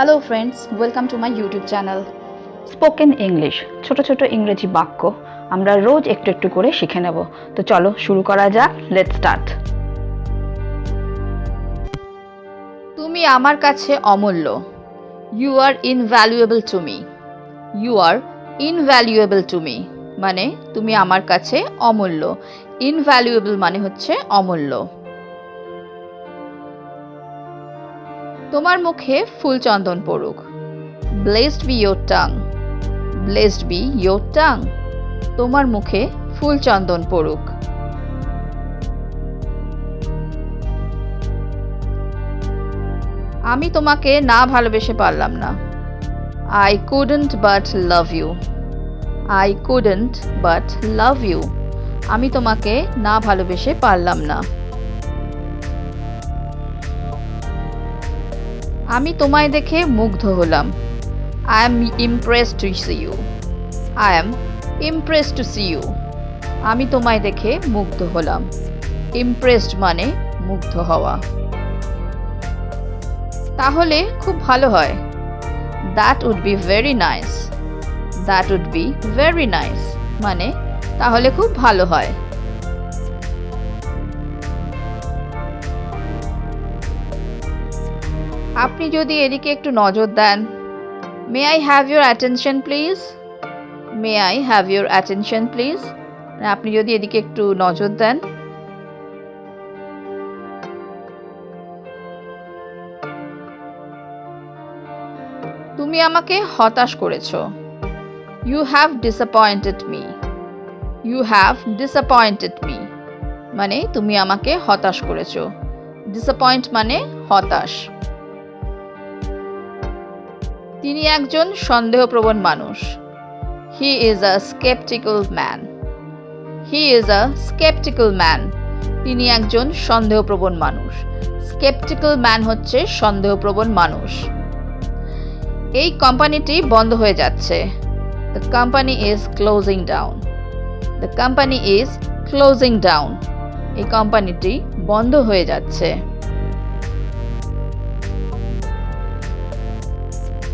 Hello friends, welcome to my YouTube channel spoken English. ছোট ছোট ইংরেজি বাক্য আমরা রোজ একটু একটু করে শিখে নেব। তো চলো শুরু করা যাক। Let's start. তুমি আমার কাছে অমূল্য। You are invaluable to me. You are invaluable to me মানে তুমি আমার কাছে অমূল্য। ইনভ্যালুয়েবল মানে হচ্ছে অমূল্য। তোমার মুখে ফুল চন্দন পড়ুক। Blessed B your tongue. Blessed B your tongue তোমার মুখে ফুল চন্দন পড়ুক। আমি তোমাকে না ভালোবেসে পারলাম না। I couldn't but love you. I couldn't but love you. আমি তোমাকে না ভালোবেসে পারলাম না। আমি তোমায় দেখে মুগ্ধ হলাম। I am impressed to see you. I am impressed to see you. আমি তোমায় দেখে মুগ্ধ হলাম। Impressed মানে মুগ্ধ হওয়া। তাহলে খুব ভালো হয়। That would be very nice. That would be very nice মানে তাহলে খুব ভালো হয়। আপনি যদি এদিকে একটু নজর দেন। May I have your attention please? May I have your attention please? আপনি যদি এদিকে একটু নজর দেন। তুমি আমাকে হতাশ করেছো। You have disappointed me. You have disappointed me মানে তুমি আমাকে হতাশ করেছো। Disappoint মানে হতাশ। তিনি একজন সন্দেহপ্রবণ মানুষ। He is a skeptical man. He is a skeptical man তিনি একজন সন্দেহপ্রবণ মানুষ। Skeptical man হচ্ছে সন্দেহপ্রবণ মানুষ। এই কোম্পানিটি বন্ধ হয়ে যাচ্ছে। The company is closing down. The company is closing down এই কোম্পানিটি বন্ধ হয়ে যাচ্ছে।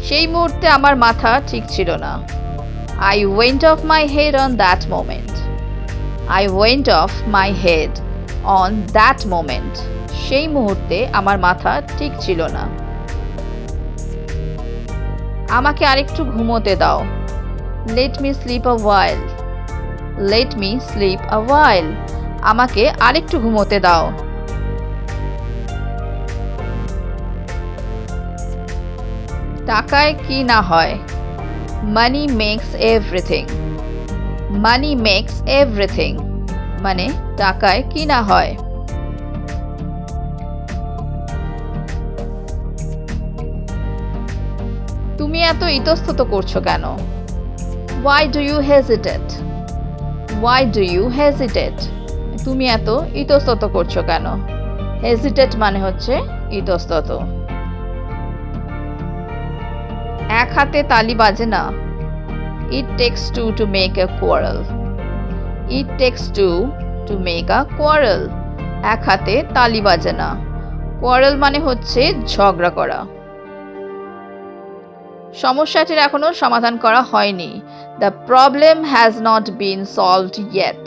সেই মুহূর্তে আমার মাথা ঠিক ছিল না। I went off my head on that moment. I went off my head on that moment সেই মুহূর্তে আমার মাথা ঠিক ছিল না। আমাকে আরেকটু ঘুমোতে দাও। Let me sleep a while. Let me sleep a while আমাকে আরেকটু ঘুমোতে দাও। টাকায় কি না হয়। Money makes everything. Money makes everything মানে টাকায় কি না হয়। তুমি এত ইতস্তত করছো কেন। Why do you hesitate? Why do you hesitate? তুমি এত ইতস্তত করছো কেন। Hesitate মানে হচ্ছে ইতস্তত। এক হাতে তালি বাজে না। It takes two to make a quarrel. It takes two to make a quarrel এক হাতে তালি বাজে না। Quarrel মানে হচ্ছে ঝগড়া করা। সমস্যাটির এখনো সমাধান করা হয়নি। The problem has not been solved yet.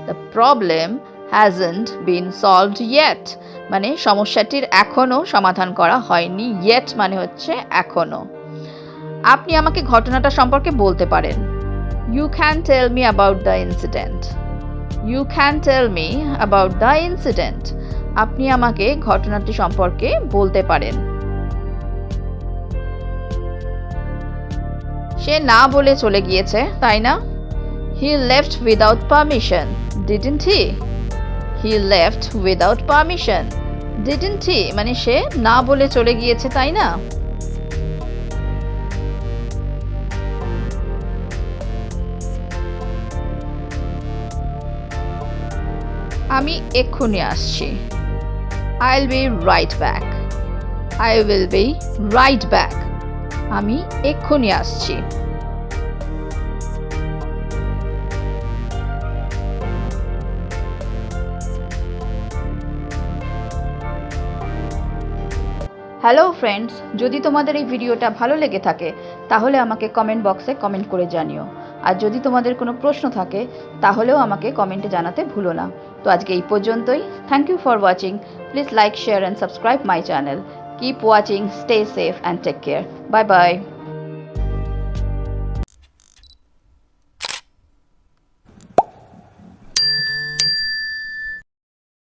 The problem hasn't been solved yet মানে সমস্যাটির এখনো সমাধান করা হয়নি। Yet মানে হচ্ছে এখনো। আপনি আমাকে ঘটনাটা সম্পর্কে বলতে পারেন। You can tell me about the incident. You can tell me about the incident আপনি আমাকে ঘটনাটি সম্পর্কে বলতে পারেন। সে না বলে চলে গিয়েছে, তাই না। He left without permission, didn't he? He left without permission, didn't he? মানে সে না বলে চলে গিয়েছে, তাই না। আমি এক্ষুনি আসছি। I'll be right back. I will be right back আমি এক্ষুনি আসছি। হ্যালো ফ্রেন্ডস, যদি তোমাদের এই ভিডিওটা ভালো লেগে থাকে তাহলে আমাকে কমেন্ট বক্সে কমেন্ট করে জানিও। আর যদি তোমাদের কোনো প্রশ্ন থাকে তাহলেও আমাকে কমেন্টে জানাতে ভুলো না। তো আজকে এই পর্যন্তই। Thank you for watching. Please like, share and subscribe my channel. Keep watching, stay safe and take care. Bye by.